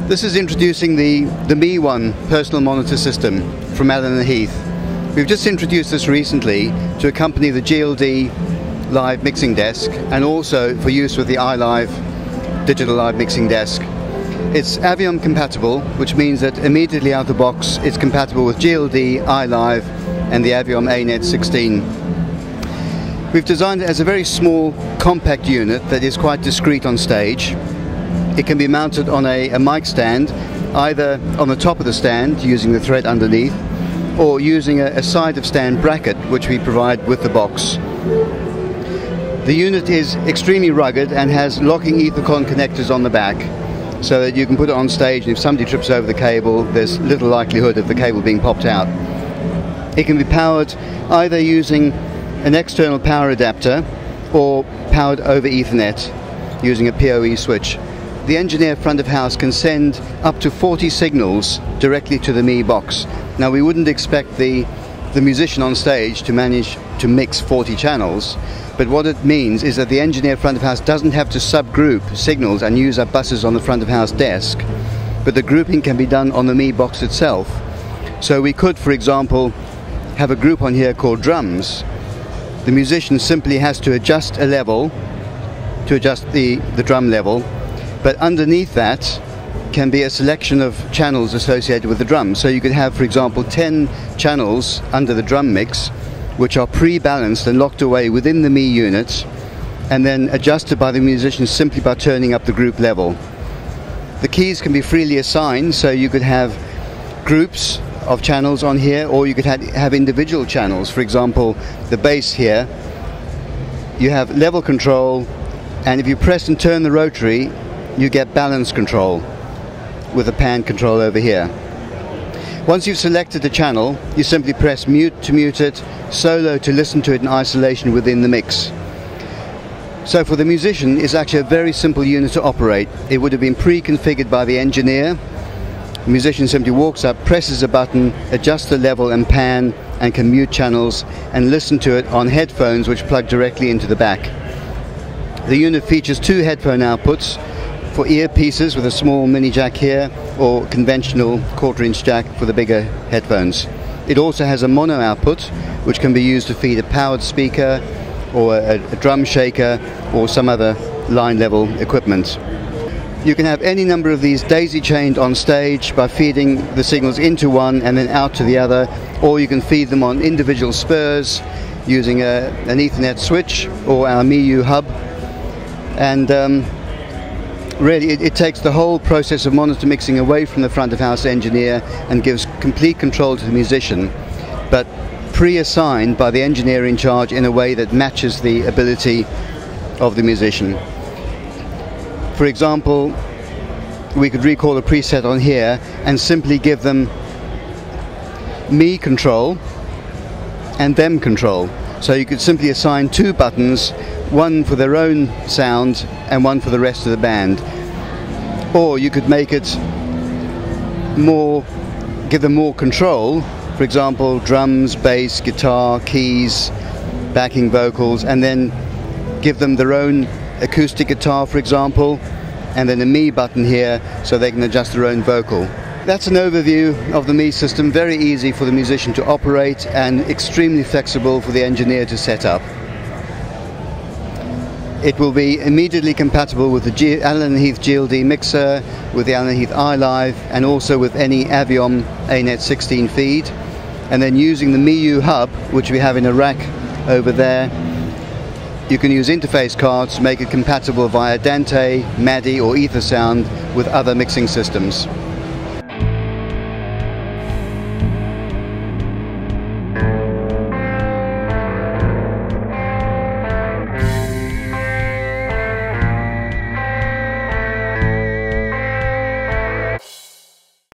This is introducing the ME-1 personal monitor system from Allen Heath. We've just introduced this recently to accompany the GLD live mixing desk and also for use with the iLive digital live mixing desk. It's Aviom compatible, which means that immediately out of the box it's compatible with GLD, iLive and the Aviom A-Net 16. We've designed it as a very small compact unit that is quite discreet on stage. It can be mounted on a mic stand, either on the top of the stand using the thread underneath, or using a side of stand bracket which we provide with the box. The unit is extremely rugged and has locking Ethercon connectors on the back, so that you can put it on stage and if somebody trips over the cable there's little likelihood of the cable being popped out. It can be powered either using an external power adapter or powered over Ethernet using a PoE switch. The engineer front of house can send up to 40 signals directly to the ME box. Now we wouldn't expect the musician on stage to manage to mix 40 channels, but what it means is that the engineer front of house doesn't have to subgroup signals and use up buses on the front of house desk, but the grouping can be done on the ME box itself. So we could, for example, have a group on here called drums. The musician simply has to adjust a level to adjust the drum level, but underneath that can be a selection of channels associated with the drums. So you could have, for example, 10 channels under the drum mix which are pre-balanced and locked away within the ME unit and then adjusted by the musician simply by turning up the group level. The keys can be freely assigned, so you could have groups of channels on here, or you could have individual channels. For example, the bass here, you have level control, and if you press and turn the rotary you get balance control with a pan control over here. Once you've selected the channel, you simply press mute to mute it, solo to listen to it in isolation within the mix. So for the musician, it's actually a very simple unit to operate. It would have been pre-configured by the engineer. The musician simply walks up, presses a button, adjusts the level and pan, and can mute channels and listen to it on headphones which plug directly into the back. The unit features 2 headphone outputs for earpieces with a small mini jack here, or conventional 1/4-inch jack for the bigger headphones. It also has a mono output which can be used to feed a powered speaker or a drum shaker or some other line level equipment. You can have any number of these daisy chained on stage by feeding the signals into one and then out to the other, or you can feed them on individual spurs using an Ethernet switch or our ME-1 hub. And really it takes the whole process of monitor mixing away from the front of house engineer and gives complete control to the musician, but pre-assigned by the engineer in charge in a way that matches the ability of the musician. For example, we could recall a preset on here and simply give them me control and them control. So you could simply assign 2 buttons, one for their own sound and one for the rest of the band. Or you could make it give them more control, for example drums, bass, guitar, keys, backing vocals, and then give them their own acoustic guitar, for example, and then a me button here so they can adjust their own vocal. That's an overview of the ME system, very easy for the musician to operate and extremely flexible for the engineer to set up. It will be immediately compatible with the Allen Heath GLD mixer, with the Allen Heath iLive, and also with any Aviom A-Net 16 feed. And then using the ME-1 hub, which we have in a rack over there, you can use interface cards to make it compatible via Dante, MADI or EtherSound with other mixing systems.